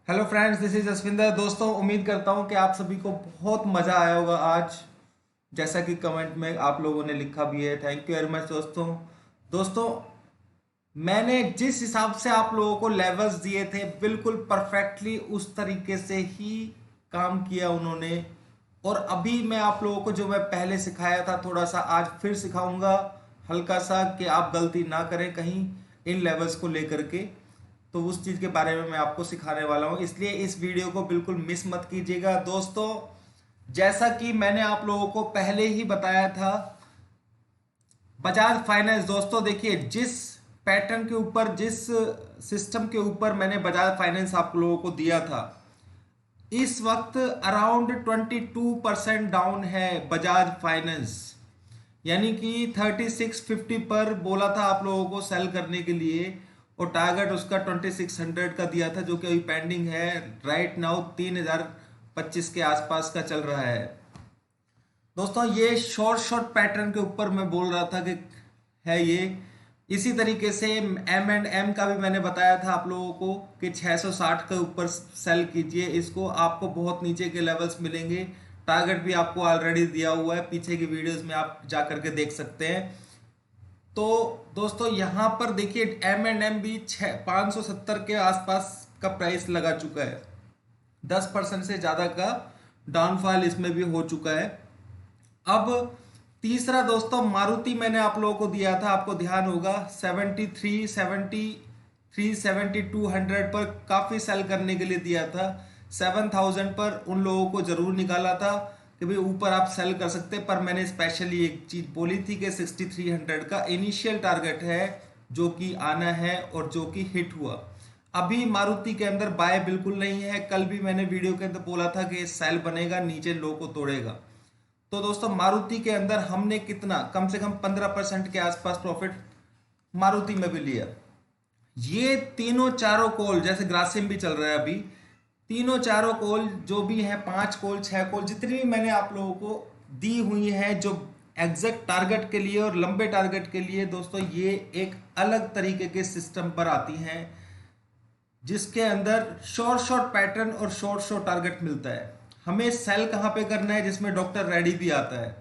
Hello friends, this is Jaswinder. दोस्तों, उम्मीद करता हूं कि आप सभी को बहुत मज़ा आया होगा आज, जैसा कि कमेंट में आप लोगों ने लिखा भी है। थैंक यू वेरी मच दोस्तों। दोस्तों, मैंने जिस हिसाब से आप लोगों को लेवल्स दिए थे, बिल्कुल परफेक्टली उस तरीके से ही काम किया उन्होंने। और अभी मैं आप लोगों को जो मैं पहले सिखाया था, थोड़ा सा आज फिर सिखाऊंगा, हल्का सा, कि आप गलती ना करें कहीं इन लेवल्स को लेकर के। तो उस चीज़ के बारे में मैं आपको सिखाने वाला हूं, इसलिए इस वीडियो को बिल्कुल मिस मत कीजिएगा दोस्तों। जैसा कि मैंने आप लोगों को पहले ही बताया था, बजाज फाइनेंस, दोस्तों देखिए, जिस पैटर्न के ऊपर, जिस सिस्टम के ऊपर मैंने बजाज फाइनेंस आप लोगों को दिया था, इस वक्त अराउंड 22% डाउन है बजाज फाइनेंस। यानी कि 3650 पर बोला था आप लोगों को सेल करने के लिए, और टारगेट उसका 2600 का दिया था, जो कि अभी पेंडिंग है। राइट नाउ 3025 के आसपास का चल रहा है। दोस्तों, ये शॉर्ट शॉर्ट पैटर्न के ऊपर मैं बोल रहा था कि है ये। इसी तरीके से एम एंड एम का भी मैंने बताया था आप लोगों को कि 660 के ऊपर सेल कीजिए इसको, आपको बहुत नीचे के लेवल्स मिलेंगे। टारगेट भी आपको ऑलरेडी दिया हुआ है, पीछे की वीडियोस में आप जा करके देख सकते हैं। तो दोस्तों, यहां पर देखिए, एम एंड एम भी 570 के आसपास का प्राइस लगा चुका है। 10% से ज़्यादा का डाउनफॉल इसमें भी हो चुका है। अब तीसरा दोस्तों, मारुति मैंने आप लोगों को दिया था, आपको ध्यान होगा, 73 72 पर काफ़ी सेल करने के लिए दिया था। 7000 पर उन लोगों को ज़रूर निकाला था कि भाई ऊपर आप सेल कर सकते, पर मैंने स्पेशली एक चीज़ बोली थी कि 6300 का इनिशियल टारगेट है, जो कि आना है और जो कि हिट हुआ। अभी मारुति के अंदर बाय बिल्कुल नहीं है। कल भी मैंने वीडियो के अंदर बोला था कि सेल बनेगा, नीचे लो को तोड़ेगा। तो दोस्तों, मारुति के अंदर हमने कितना, कम से कम 15% के आसपास प्रॉफिट मारुति में भी लिया। ये तीनों चारों कॉल, जैसे ग्रासिम भी चल रहा है अभी, तीनों चारों कॉल जो भी है, 5 कॉल 6 कॉल जितनी भी मैंने आप लोगों को दी हुई है, जो एग्जैक्ट टारगेट के लिए और लंबे टारगेट के लिए, दोस्तों ये एक अलग तरीके के सिस्टम पर आती हैं, जिसके अंदर शॉर्ट शॉर्ट पैटर्न और शॉर्ट शॉर्ट टारगेट मिलता है। हमें सेल कहां पे करना है, जिसमें डॉक्टर रेडी भी आता है।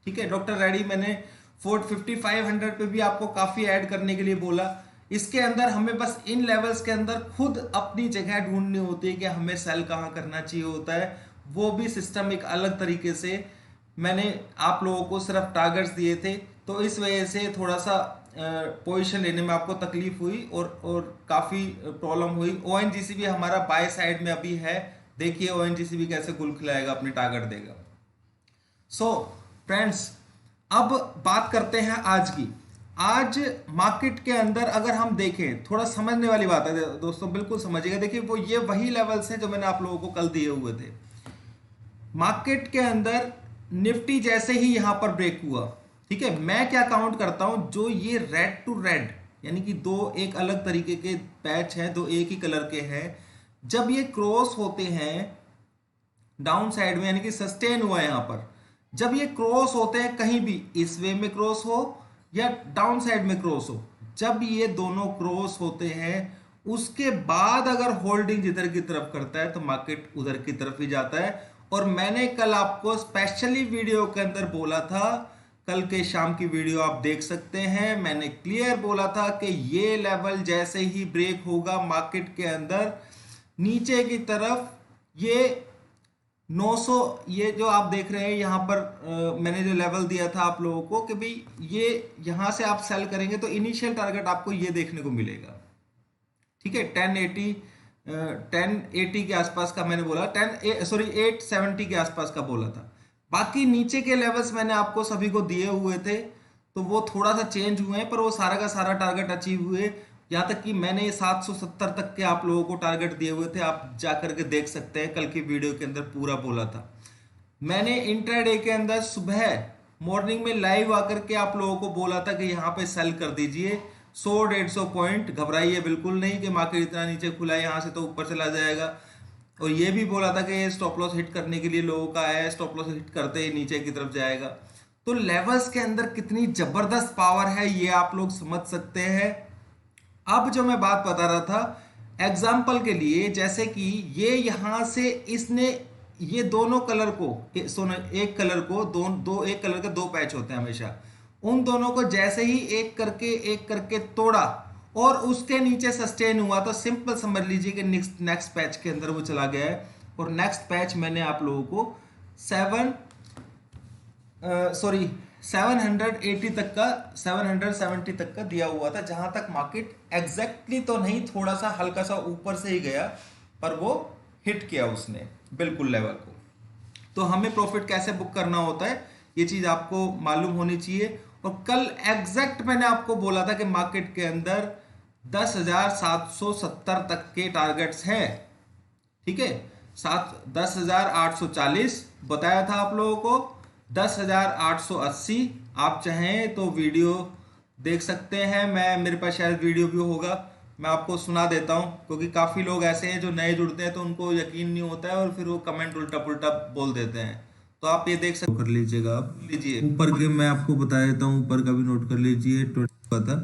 ठीक है, डॉक्टर रेडी मैंने 45500 पे भी आपको काफी ऐड करने के लिए बोला। इसके अंदर हमें बस इन लेवल्स के अंदर खुद अपनी जगह ढूंढनी होती है कि हमें सेल कहां करना चाहिए होता है। वो भी सिस्टम एक अलग तरीके से मैंने आप लोगों को सिर्फ टारगेट्स दिए थे, तो इस वजह से थोड़ा सा पोजीशन लेने में आपको तकलीफ हुई और काफ़ी प्रॉब्लम हुई। ओएनजीसी भी हमारा बाय साइड में अभी है, देखिए ओएनजीसी भी कैसे गुल खिलाएगा, अपनी टारगेट देगा। सो फ्रेंड्स, अब बात करते हैं आज की। आज मार्केट के अंदर अगर हम देखें, थोड़ा समझने वाली बात है दोस्तों, बिल्कुल समझिएगा। देखिए, वो ये वही लेवल्स हैं जो मैंने आप लोगों को कल दिए हुए थे। मार्केट के अंदर निफ्टी जैसे ही यहां पर ब्रेक हुआ, ठीक है, मैं क्या काउंट करता हूं, जो ये रेड टू रेड, यानी कि दो एक अलग तरीके के पैच हैं, दो एक ही कलर के हैं, जब ये क्रॉस होते हैं डाउन साइड में, यानी कि सस्टेन हुआ है यहां पर, जब ये क्रॉस होते हैं कहीं भी, इस वे में क्रॉस हो या डाउन साइड में क्रॉस हो, जब ये दोनों क्रॉस होते हैं, उसके बाद अगर होल्डिंग जिधर की तरफ करता है तो मार्केट उधर की तरफ ही जाता है। और मैंने कल आपको स्पेशली वीडियो के अंदर बोला था, कल के शाम की वीडियो आप देख सकते हैं, मैंने क्लियर बोला था कि ये लेवल जैसे ही ब्रेक होगा मार्केट के अंदर नीचे की तरफ, ये 900, ये जो आप देख रहे हैं यहाँ पर, मैंने जो लेवल दिया था आप लोगों को कि भाई ये यहाँ से आप सेल करेंगे तो इनिशियल टारगेट आपको ये देखने को मिलेगा। ठीक है, 1080 के आसपास का मैंने बोला, 870 के आसपास का बोला था। बाकी नीचे के लेवल्स मैंने आपको सभी को दिए हुए थे, तो वो थोड़ा सा चेंज हुए हैं, पर वो सारा का सारा टारगेट अचीव हुए। यहाँ तक कि मैंने 770 तक के आप लोगों को टारगेट दिए हुए थे, आप जा करके देख सकते हैं, कल की वीडियो के अंदर पूरा बोला था। मैंने इंट्राडे के अंदर सुबह मॉर्निंग में लाइव आकर के आप लोगों को बोला था कि यहाँ पे सेल कर दीजिए 100-150 पॉइंट, घबराइए बिल्कुल नहीं कि मार्केट इतना नीचे खुला है, यहाँ से तो ऊपर चला जाएगा। और ये भी बोला था कि ये स्टॉप लॉस हिट करने के लिए लोगों का है, स्टॉप लॉस हिट करते ही नीचे की तरफ जाएगा। तो लेवल्स के अंदर कितनी जबरदस्त पावर है ये आप लोग समझ सकते हैं। अब जो मैं बात बता रहा था, एग्जाम्पल के लिए जैसे कि ये यहां से इसने ये दोनों कलर को सुनो, एक कलर को एक कलर के दो पैच होते हैं हमेशा, उन दोनों को जैसे ही एक करके तोड़ा और उसके नीचे सस्टेन हुआ तो सिंपल समझ लीजिए कि नेक्स्ट पैच के अंदर वो चला गया है। और नेक्स्ट पैच मैंने आप लोगों को 780 तक का 770 तक का दिया हुआ था, जहां तक मार्केट एग्जैक्टली तो नहीं, थोड़ा सा हल्का सा ऊपर से ही गया, पर वो हिट किया उसने बिल्कुल लेवल को। तो हमें प्रॉफिट कैसे बुक करना होता है ये चीज आपको मालूम होनी चाहिए। और कल एग्जैक्ट मैंने आपको बोला था कि मार्केट के अंदर 10,770 तक के टारगेट्स हैं, ठीक है। 10,840 बताया था आप लोगों को, 10,880। आप चाहें तो वीडियो देख सकते हैं, मेरे पास शायद वीडियो भी होगा, मैं आपको सुना देता हूं, क्योंकि काफी लोग ऐसे हैं जो नए जुड़ते हैं तो उनको यकीन नहीं होता है और फिर वो कमेंट उल्टा पुल्टा बोल देते हैं। तो आप ये देख सकते कर लीजिएगा, आप लीजिए ऊपर के, मैं आपको बता देता हूँ, ऊपर का भी नोट कर लीजिए। था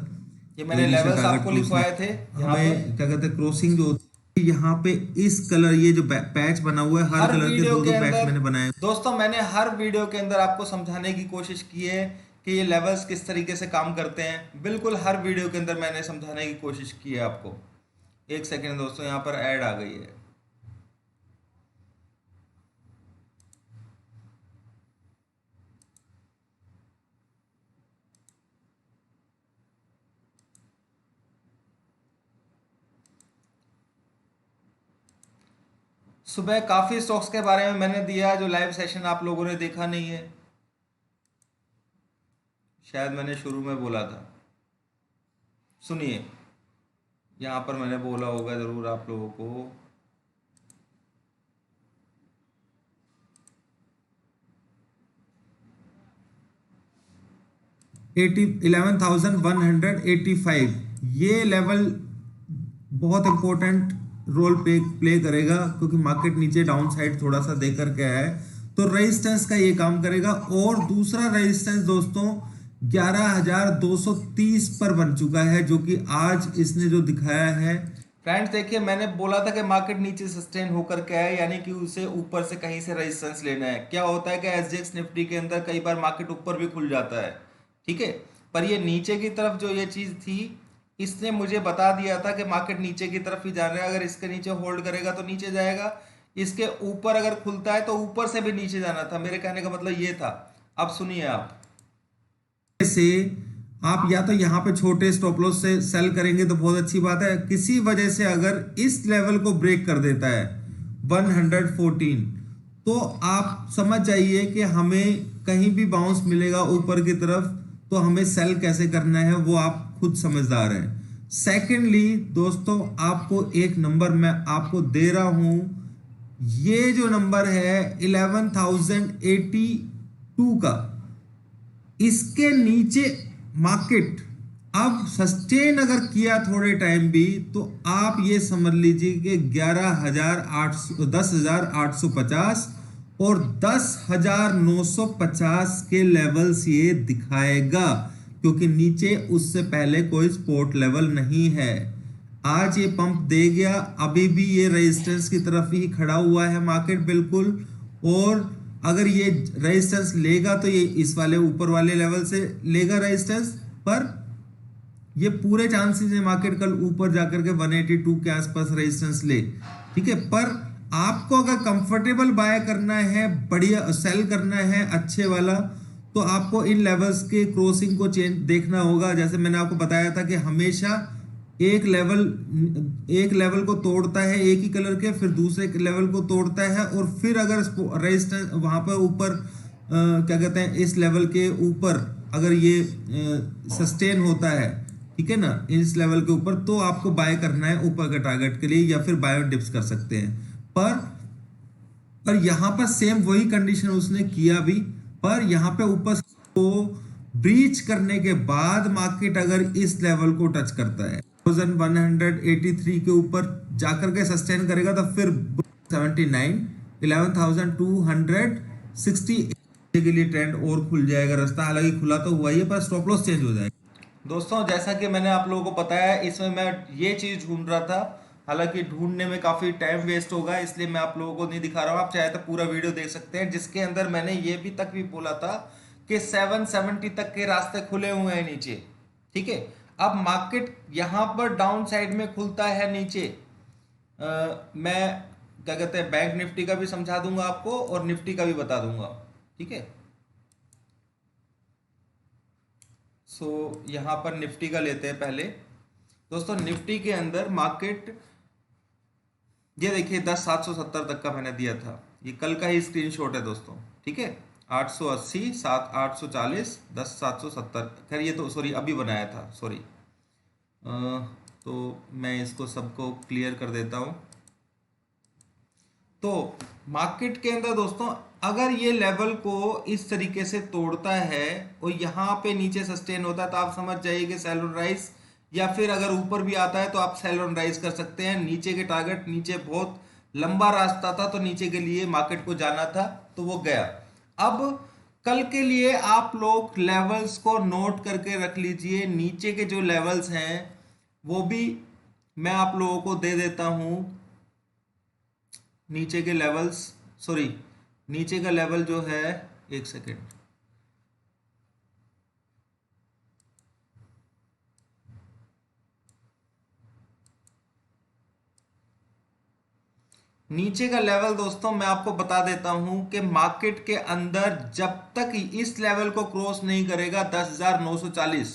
ये मैंने लेवल्स आपको लिखवाए थे, यहाँ पे क्या कहते हैं क्रॉसिंग जो होती है, यहाँ पे इस कलर ये जो पैच बना हुआ है, हर कलर के दो पैच मैंने बनाए। दोस्तों मैंने हर वीडियो के अंदर आपको समझाने की कोशिश की है कि ये लेवल्स किस तरीके से काम करते हैं, बिल्कुल हर वीडियो के अंदर मैंने समझाने की कोशिश की है आपको। एक सेकेंड दोस्तों, यहाँ पर ऐड आ गई है। सुबह काफी स्टॉक्स के बारे में मैंने दिया, जो लाइव सेशन आप लोगों ने देखा नहीं है, शायद मैंने शुरू में बोला था, सुनिए, यहां पर मैंने बोला होगा जरूर आप लोगों को। एटी 11,185 ये लेवल बहुत इंपॉर्टेंट रोल प्ले करेगा, क्योंकि मार्केट नीचे डाउन साइड थोड़ा सा देकर के है, तो रेजिस्टेंस का ये काम करेगा। और दूसरा रेजिस्टेंस दोस्तों 11,230 पर बन चुका है, जो कि आज इसने जो दिखाया है। फ्रेंड्स देखिए, मैंने बोला था कि मार्केट नीचे सस्टेन होकर के है, यानी कि उसे ऊपर से कहीं से रेजिस्टेंस लेना है। क्या होता है कि एसजीएक्स निफ्टी के अंदर कई बार मार्केट ऊपर भी खुल जाता है, ठीक है, पर ये नीचे की तरफ जो ये चीज थी, इसने मुझे बता दिया था कि मार्केट नीचे की तरफ ही जा रहा है, अगर इसके नीचे होल्ड करेगा तो नीचे जाएगा, इसके ऊपर अगर खुलता है तो ऊपर से भी नीचे जाना था। मेरे कहने का मतलब ये था। अब सुनिए, आप या तो यहाँ पे छोटे स्टॉप लॉस से सेल करेंगे तो बहुत अच्छी बात है, किसी वजह से अगर इस लेवल को ब्रेक कर देता है 114, तो आप समझ जाइए कि हमें कहीं भी बाउंस मिलेगा ऊपर की तरफ, तो हमें सेल कैसे करना है वो आप खुद समझदार हैं। सेकेंडली दोस्तों, आपको एक नंबर मैं आपको दे रहा हूं, ये जो नंबर है 11,082 का, इसके नीचे मार्केट अब सस्टेन अगर किया थोड़े टाइम भी, तो आप ये समझ लीजिए कि 10,850 और 10,950 के लेवल्स ये दिखाएगा, क्योंकि नीचे उससे पहले कोई सपोर्ट लेवल नहीं है। आज ये पंप दे गया, अभी भी ये रेजिस्टेंस की तरफ ही खड़ा हुआ है मार्केट बिल्कुल, और अगर ये रेजिस्टेंस लेगा तो ये इस वाले ऊपर वाले लेवल से लेगा रेजिस्टेंस, पर ये पूरे चांसेस है मार्केट कल ऊपर जाकर के 182 के आसपास रेजिस्टेंस ले, ठीक है। पर आपको अगर कंफर्टेबल बाय करना है, बढ़िया सेल करना है अच्छे वाला, तो आपको इन लेवल्स के क्रॉसिंग को चेंज देखना होगा। जैसे मैंने आपको बताया था कि हमेशा एक लेवल को तोड़ता है एक ही कलर के, फिर दूसरे लेवल को तोड़ता है, और फिर अगर रेजिस्टेंस वहां पर ऊपर क्या कहते हैं, इस लेवल के ऊपर अगर ये सस्टेन होता है, ठीक है ना, इस लेवल के ऊपर, तो आपको बाय करना है ऊपर के टारगेट के लिए, या फिर बाय और डिप्स कर सकते हैं। पर यहां पर सेम वही कंडीशन उसने किया भी, पर यहां पे ऊपर को ब्रीच करने के बाद मार्केट अगर इस लेवल को टच करता है 1183 के ऊपर जाकर के सस्टेन करेगा, तो फिर 79 11,260 के लिए ट्रेंड और खुल जाएगा रास्ता। हालांकि खुला तो हुआ ही है, पर स्टॉप लॉस चेंज हो जाएगा। दोस्तों जैसा कि मैंने आप लोगों को बताया, इसमें मैं ये चीज ढूंढ रहा था, हालांकि ढूंढने में काफ़ी टाइम वेस्ट होगा, इसलिए मैं आप लोगों को नहीं दिखा रहा हूँ। आप चाहे तो पूरा वीडियो देख सकते हैं, जिसके अंदर मैंने ये भी तक भी बोला था कि 770 तक के रास्ते खुले हुए हैं नीचे। ठीक है, अब मार्केट यहाँ पर डाउन साइड में खुलता है नीचे। मैं क्या कहते हैं, बैंक निफ्टी का भी समझा दूंगा आपको और निफ्टी का भी बता दूंगा। ठीक है, सो यहाँ पर निफ्टी का लेते हैं पहले। दोस्तों निफ्टी के अंदर मार्केट, ये देखिए 10,770 तक का मैंने दिया था, ये कल का ही स्क्रीनशॉट है दोस्तों। ठीक है, 880, 840, 10,770। खैर ये तो सॉरी अभी बनाया था, सॉरी। तो मैं इसको सबको क्लियर कर देता हूँ। तो मार्केट के अंदर दोस्तों अगर ये लेवल को इस तरीके से तोड़ता है और यहाँ पे नीचे सस्टेन होता है तो आप समझ जाइए कि सेल ऑन राइज, या फिर अगर ऊपर भी आता है तो आप सेल ऑन राइज कर सकते हैं। नीचे के टारगेट, नीचे बहुत लंबा रास्ता था तो नीचे के लिए मार्केट को जाना था तो वो गया। अब कल के लिए आप लोग लेवल्स को नोट करके रख लीजिए। नीचे के जो लेवल्स हैं वो भी मैं आप लोगों को दे देता हूं। नीचे के लेवल्स, सॉरी नीचे का लेवल जो है, एक सेकेंड, नीचे का लेवल दोस्तों मैं आपको बता देता हूं कि मार्केट के अंदर जब तक इस लेवल को क्रॉस नहीं करेगा 10,940,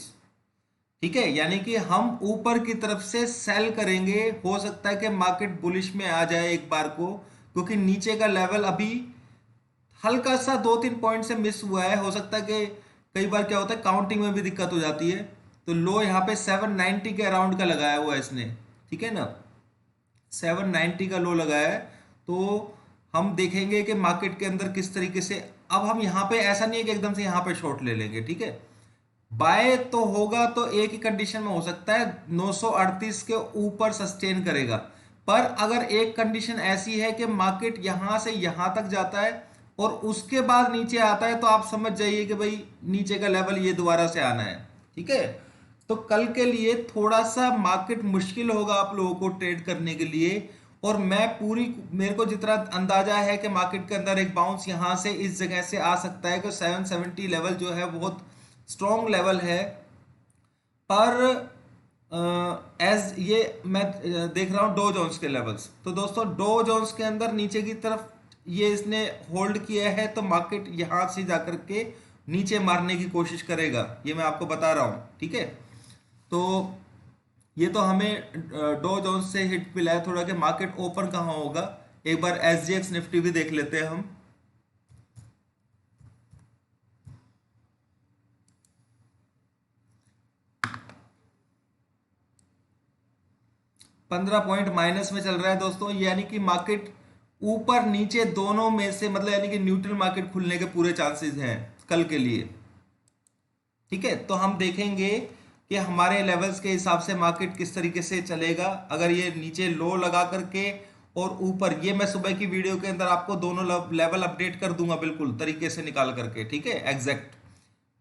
ठीक है, यानी कि हम ऊपर की तरफ से सेल करेंगे। हो सकता है कि मार्केट बुलिश में आ जाए एक बार को, क्योंकि नीचे का लेवल अभी हल्का सा 2-3 पॉइंट से मिस हुआ है। हो सकता है कि कई बार क्या होता है काउंटिंग में भी दिक्कत हो जाती है। तो लो यहाँ पे 790 के अराउंड का लगाया हुआ है इसने, ठीक है ना, 790 का लो लगाया है। तो हम देखेंगे कि मार्केट के अंदर किस तरीके से, अब हम यहाँ पे ऐसा नहीं है कि एकदम से यहाँ पे शॉर्ट ले लेंगे। ठीक है, बाय तो होगा तो एक ही कंडीशन में हो सकता है, 938 के ऊपर सस्टेन करेगा। पर अगर एक कंडीशन ऐसी है कि मार्केट यहां से यहां तक जाता है और उसके बाद नीचे आता है तो आप समझ जाइए कि भाई नीचे का लेवल ये दोबारा से आना है। ठीक है, तो कल के लिए थोड़ा सा मार्केट मुश्किल होगा आप लोगों को ट्रेड करने के लिए। और मैं पूरी, मेरे को जितना अंदाजा है कि मार्केट के अंदर एक बाउंस यहां से इस जगह से आ सकता है कि 770 लेवल जो है बहुत स्ट्रॉन्ग लेवल है। पर एज ये मैं देख रहा हूं डो जोन्स के लेवल्स, तो दोस्तों डो जोन्स के अंदर नीचे की तरफ ये इसने होल्ड किया है तो मार्केट यहां से जाकर के नीचे मारने की कोशिश करेगा, ये मैं आपको बता रहा हूं। ठीक है, तो ये तो हमें डो जोन्स से हिट मिला है थोड़ा कि मार्केट ओपन कहां होगा। एक बार एसजीएक्स निफ्टी भी देख लेते हैं हम। 15 पॉइंट माइनस में चल रहा है दोस्तों, यानी कि मार्केट ऊपर नीचे दोनों में से, मतलब यानी कि न्यूट्रल मार्केट खुलने के पूरे चांसेस हैं कल के लिए। ठीक है, तो हम देखेंगे कि हमारे लेवल्स के हिसाब से मार्केट किस तरीके से चलेगा। अगर ये नीचे लो लगा करके और ऊपर, ये मैं सुबह की वीडियो के अंदर आपको दोनों लेवल अपडेट कर दूंगा बिल्कुल तरीके से निकाल करके। ठीक है, एग्जैक्ट।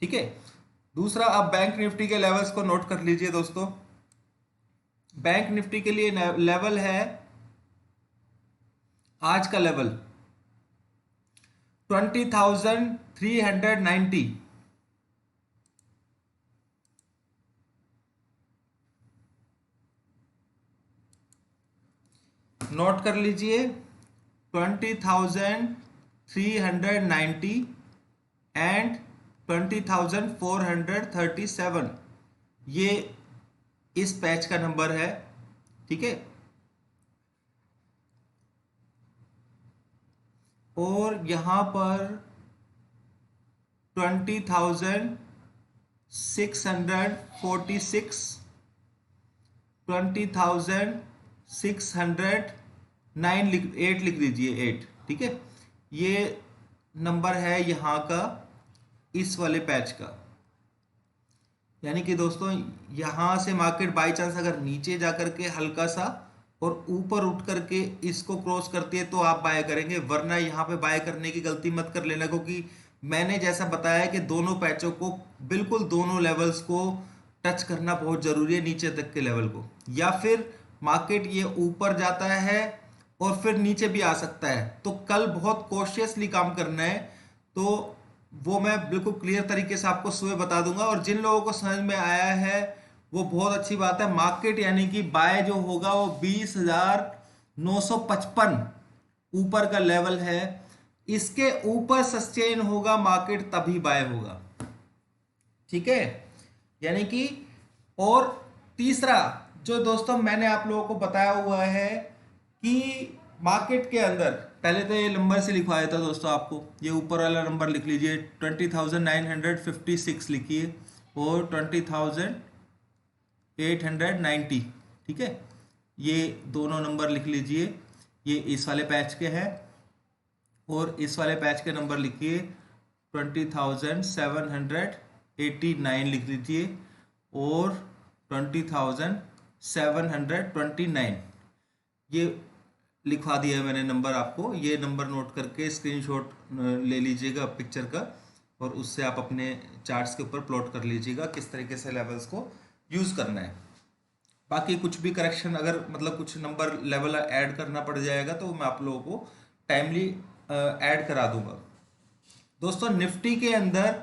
ठीक है, दूसरा आप बैंक निफ्टी के लेवल्स को नोट कर लीजिए दोस्तों। बैंक निफ्टी के लिए लेवल है, आज का लेवल 20,390। नोट कर लीजिए 20,390 एंड 20,437, ये इस पैच का नंबर है। ठीक है, और यहां पर 20,646, 20,609 8 लिख दीजिए, 8। ठीक है, ये नंबर है यहां का, इस वाले पैच का। यानी कि दोस्तों यहां से मार्केट बाई चांस अगर नीचे जाकर के हल्का सा और ऊपर उठ करके इसको क्रॉस करती है तो आप बाय करेंगे, वरना यहां पे बाय करने की गलती मत कर लेना, क्योंकि मैंने जैसा बताया कि दोनों पैचों को, बिल्कुल दोनों लेवल्स को टच करना बहुत जरूरी है, नीचे तक के लेवल को, या फिर मार्केट ये ऊपर जाता है और फिर नीचे भी आ सकता है, तो कल बहुत कॉशियसली काम करना है। तो वो मैं बिल्कुल क्लियर तरीके से आपको सुबह बता दूंगा। और जिन लोगों को समझ में आया है वो बहुत अच्छी बात है। मार्केट यानी कि बाय जो होगा वो 20,955 ऊपर का लेवल है, इसके ऊपर सस्टेन होगा मार्केट तभी बाय होगा, ठीक है। यानी कि और तीसरा जो दोस्तों मैंने आप लोगों को बताया हुआ है कि मार्केट के अंदर, पहले तो ये नंबर से लिखवाया था दोस्तों आपको, ये ऊपर वाला नंबर लिख लीजिए 20,956 लिखिए और 20,890, ठीक है। ये दोनों नंबर लिख लीजिए, ये इस वाले पैच के हैं और इस वाले पैच के नंबर लिखिए 20,789 लिख लीजिए और 20,729 ये लिखवा दिया है मैंने नंबर आपको। ये नंबर नोट करके स्क्रीनशॉट ले लीजिएगा पिक्चर का और उससे आप अपने चार्ट्स के ऊपर प्लॉट कर लीजिएगा किस तरीके से लेवल्स को यूज़ करना है। बाकी कुछ भी करेक्शन अगर मतलब कुछ नंबर लेवल ऐड करना पड़ जाएगा तो मैं आप लोगों को टाइमली ऐड करा दूंगा। दोस्तों निफ्टी के अंदर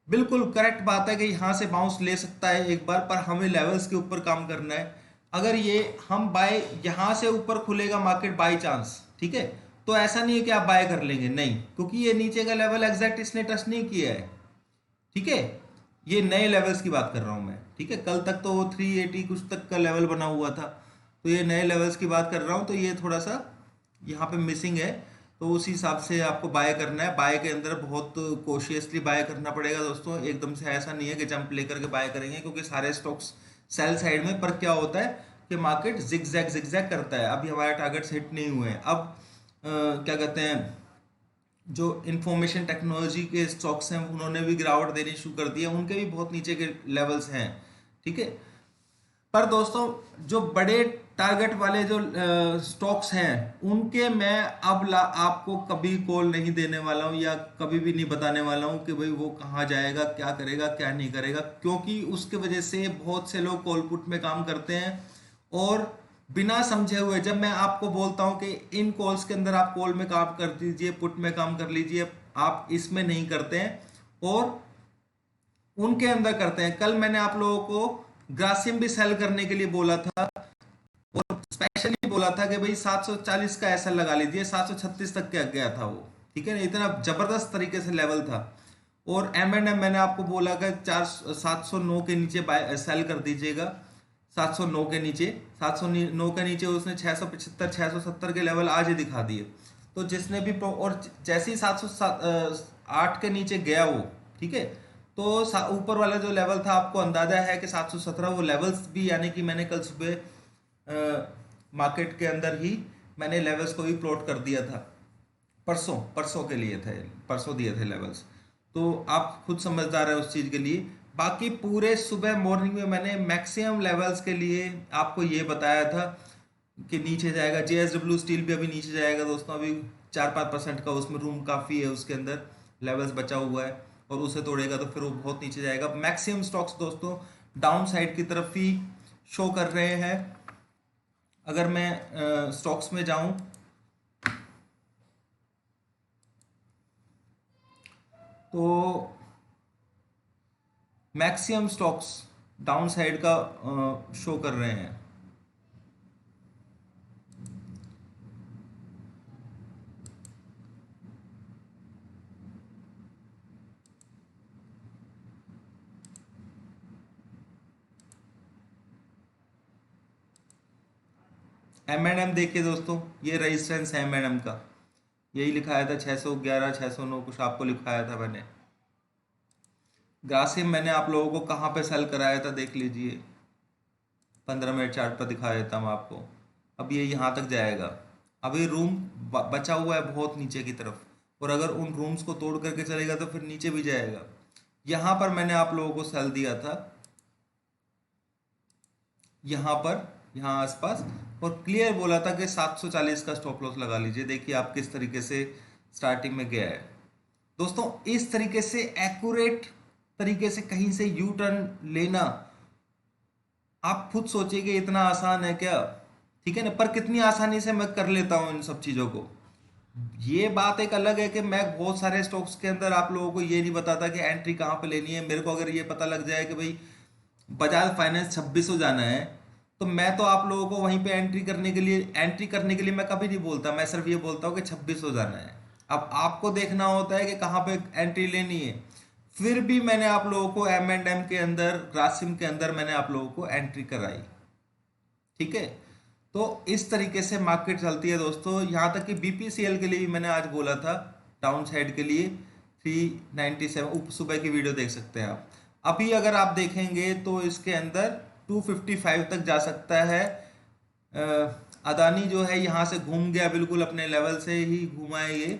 बिल्कुल करेक्ट बात है कि यहाँ से बाउंस ले सकता है एक बार, पर हमें लेवल्स के ऊपर काम करना है। अगर ये हम बाय यहाँ से ऊपर खुलेगा मार्केट बाय चांस, ठीक है, तो ऐसा नहीं है कि आप बाय कर लेंगे, नहीं, क्योंकि ये नीचे का लेवल एग्जैक्ट इसने टच नहीं किया है, ठीक है। ये नए लेवल्स की बात कर रहा हूँ मैं, ठीक है। कल तक तो वो 380 कुछ तक का लेवल बना हुआ था, तो ये नए लेवल्स की बात कर रहा हूँ। तो ये थोड़ा सा यहाँ पे मिसिंग है, तो उस हिसाब से आपको बाय करना है। बाय के अंदर बहुत कॉशियसली बाय करना पड़ेगा दोस्तों, एकदम से ऐसा नहीं है कि जंप लेकर के बाय करेंगे, क्योंकि सारे स्टॉक्स सेल साइड में। पर क्या होता है कि मार्केट जिगजैग करता है। अभी हमारे टारगेट्स हिट नहीं हुए हैं। अब क्या कहते हैं, जो इंफॉर्मेशन टेक्नोलॉजी के स्टॉक्स हैं उन्होंने भी गिरावट देनी शुरू कर दी है, उनके भी बहुत नीचे के लेवल्स हैं, ठीक है। पर दोस्तों जो बड़े टारगेट वाले जो स्टॉक्स हैं उनके मैं अब आपको कभी कॉल नहीं देने वाला हूं या कभी भी नहीं बताने वाला हूं कि भाई वो कहाँ जाएगा, क्या करेगा, क्या नहीं करेगा, क्योंकि उसके वजह से बहुत से लोग कॉल पुट में काम करते हैं और बिना समझे हुए। जब मैं आपको बोलता हूं कि इन कॉल्स के अंदर आप कॉल में काम कर दीजिए, पुट में काम कर लीजिए, आप इसमें नहीं करते हैं और उनके अंदर करते हैं। कल मैंने आप लोगों को ग्रासिम भी सेल करने के लिए बोला था और स्पेशली बोला था कि भाई 740 का ऐसा लगा लीजिए, 736 तक क्या गया था वो, ठीक है ना, इतना जबरदस्त तरीके से लेवल था। और M&M मैंने आपको बोला कि 709 के नीचे बाय सेल कर दीजिएगा, 709 के नीचे, 709 के नीचे उसने 675 670 के लेवल आज ही दिखा दिए। तो जिसने भी और जैसे ही 708 के नीचे गया वो, ठीक है, तो ऊपर वाला जो लेवल था आपको अंदाजा है कि 717 वो लेवल्स भी, यानी कि मैंने कल सुबह मार्केट के अंदर ही मैंने लेवल्स को भी प्लॉट कर दिया था, परसों के लिए थे, परसों दिए थे लेवल्स। तो आप खुद समझदार है उस चीज़ के लिए। बाकी पूरे सुबह मॉर्निंग में मैंने मैक्सिमम लेवल्स के लिए आपको ये बताया था कि नीचे जाएगा। JSW स्टील भी अभी नीचे जाएगा दोस्तों, अभी 4-5% का उसमें रूम काफ़ी है, उसके अंदर लेवल्स बचा हुआ है और उसे तोड़ेगा तो फिर वो बहुत नीचे जाएगा। मैक्सिमम स्टॉक्स दोस्तों डाउन साइड की तरफ ही शो कर रहे हैं। अगर मैं स्टॉक्स में जाऊं तो मैक्सिमम स्टॉक्स डाउन साइड का शो कर रहे हैं। M&M देखिए दोस्तों, ये रेजिस्टेंस है M&M का, यही लिखाया था 611 609 कुछ आपको लिखाया था मैंने। ग्रासिम मैंने आप लोगों को कहाँ पे सेल कराया था देख लीजिए, 15 मिनट चार्ट पर दिखा देता हूँ आपको। अब ये यहाँ तक जाएगा, अभी रूम बचा हुआ है बहुत नीचे की तरफ, और अगर उन रूम्स को तोड़ करके चलेगा तो फिर नीचे भी जाएगा। यहाँ पर मैंने आप लोगों को सेल दिया था, यहाँ पर, यहाँ आसपास, और क्लियर बोला था कि 740 का स्टॉप लॉस लगा लीजिए। देखिए आप किस तरीके से स्टार्टिंग में गया है दोस्तों। इस तरीके से एक्यूरेट तरीके से कहीं से यू टर्न लेना, आप खुद सोचिए कि इतना आसान है क्या? ठीक है ना, पर कितनी आसानी से मैं कर लेता हूँ इन सब चीज़ों को। ये बात एक अलग है कि मैं बहुत सारे स्टॉक्स के अंदर आप लोगों को ये नहीं बताता कि एंट्री कहाँ पे लेनी है। मेरे को अगर ये पता लग जाए कि भाई बजाज फाइनेंस 2600 जाना है, तो मैं तो आप लोगों को वहीं पे एंट्री करने के लिए मैं कभी नहीं बोलता। मैं सिर्फ ये बोलता हूँ कि 2600 जाना है। अब आपको देखना होता है कि कहाँ पे एंट्री लेनी है। फिर भी मैंने आप लोगों को M&M के अंदर, ग्रासिम के अंदर मैंने आप लोगों को एंट्री कराई। ठीक है, तो इस तरीके से मार्केट चलती है दोस्तों। यहाँ तक कि BPCL के लिए भी मैंने आज बोला था, डाउन साइड के लिए 397, सुबह की वीडियो देख सकते हैं आप। अभी अगर आप देखेंगे तो इसके अंदर 255 तक जा सकता है। अदानी जो है यहाँ से घूम गया, बिल्कुल अपने लेवल से ही घूमा है ये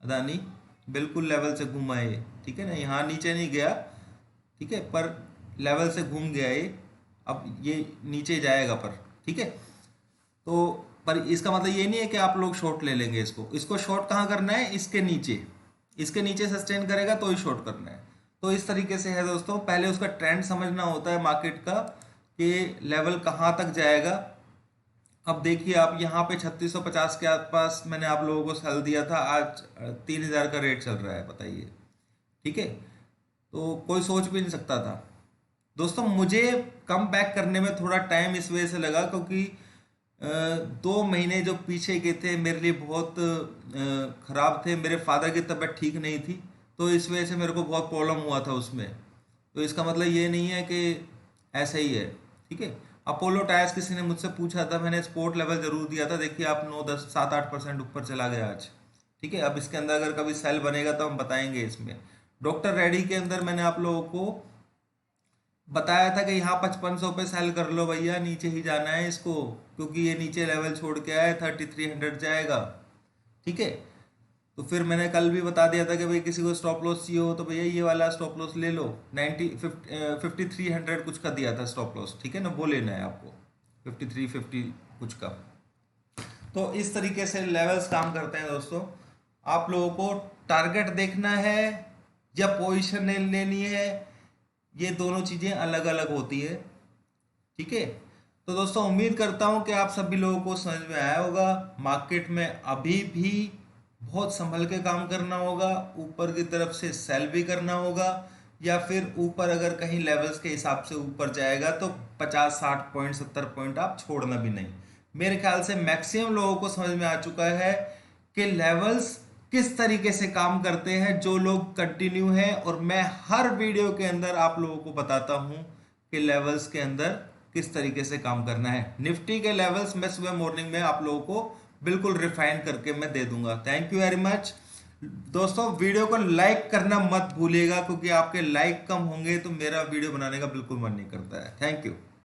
अदानी, बिल्कुल लेवल से घूमा है ये। ठीक है ना, यहाँ नीचे नहीं गया, ठीक है, पर लेवल से घूम गया ये। अब ये नीचे जाएगा पर, ठीक है। तो पर इसका मतलब ये नहीं है कि आप लोग शॉर्ट ले लेंगे इसको। इसको शॉर्ट कहाँ करना है, इसके नीचे सस्टेन करेगा तो ही शॉर्ट करना है। तो इस तरीके से है दोस्तों, पहले उसका ट्रेंड समझना होता है मार्केट का कि लेवल कहाँ तक जाएगा। अब देखिए आप यहाँ पे 3650 के आसपास मैंने आप लोगों को सेल दिया था, आज 3000 का रेट चल रहा है, बताइए। ठीक है, तो कोई सोच भी नहीं सकता था दोस्तों। मुझे कम बैक करने में थोड़ा टाइम इस वजह से लगा क्योंकि 2 महीने जो पीछे के थे मेरे लिए बहुत खराब थे। मेरे फादर की तबीयत ठीक नहीं थी, तो इस वजह से मेरे को बहुत प्रॉब्लम हुआ था उसमें। तो इसका मतलब ये नहीं है कि ऐसा ही है, ठीक है। अपोलो टायर्स किसी ने मुझसे पूछा था, मैंने स्पोर्ट लेवल जरूर दिया था। देखिए आप 9 10 7 8% ऊपर चला गया आज। ठीक है, अब इसके अंदर अगर कभी सेल बनेगा तो हम बताएंगे इसमें। डॉक्टर रेड्डी के अंदर मैंने आप लोगों को बताया था कि यहाँ 5500 पे सेल कर लो भैया, नीचे ही जाना है इसको, क्योंकि ये नीचे लेवल छोड़ के आए, 3300 जाएगा। ठीक है, तो फिर मैंने कल भी बता दिया था कि भाई किसी को स्टॉप लॉस चाहिए हो तो भैया ये वाला स्टॉप लॉस ले लो। 5300 कुछ का दिया था स्टॉप लॉस, ठीक है ना, वो लेना है आपको 5350 कुछ का। तो इस तरीके से लेवल्स काम करते हैं दोस्तों। आप लोगों को टारगेट देखना है या पोजीशन लेनी है, ये दोनों चीज़ें अलग अलग होती है। ठीक है, तो दोस्तों उम्मीद करता हूँ कि आप सभी लोगों को समझ में आया होगा। मार्केट में अभी भी बहुत संभल के काम करना होगा। ऊपर की तरफ से सेल भी करना होगा, या फिर ऊपर अगर कहीं लेवल्स के हिसाब से ऊपर जाएगा तो 50 60 पॉइंट 70 पॉइंट आप छोड़ना भी नहीं। मेरे ख्याल से मैक्सिमम लोगों को समझ में आ चुका है कि लेवल्स किस तरीके से काम करते हैं, जो लोग कंटिन्यू हैं। और मैं हर वीडियो के अंदर आप लोगों को बताता हूं कि लेवल्स के अंदर किस तरीके से काम करना है। निफ्टी के लेवल्स मैं सुबह मॉर्निंग में आप लोगों को बिल्कुल रिफाइन करके मैं दे दूंगा। थैंक यू वेरी मच दोस्तों। वीडियो को लाइक करना मत भूलिएगा, क्योंकि आपके लाइक कम होंगे तो मेरा वीडियो बनाने का बिल्कुल मन नहीं करता है। Thank you.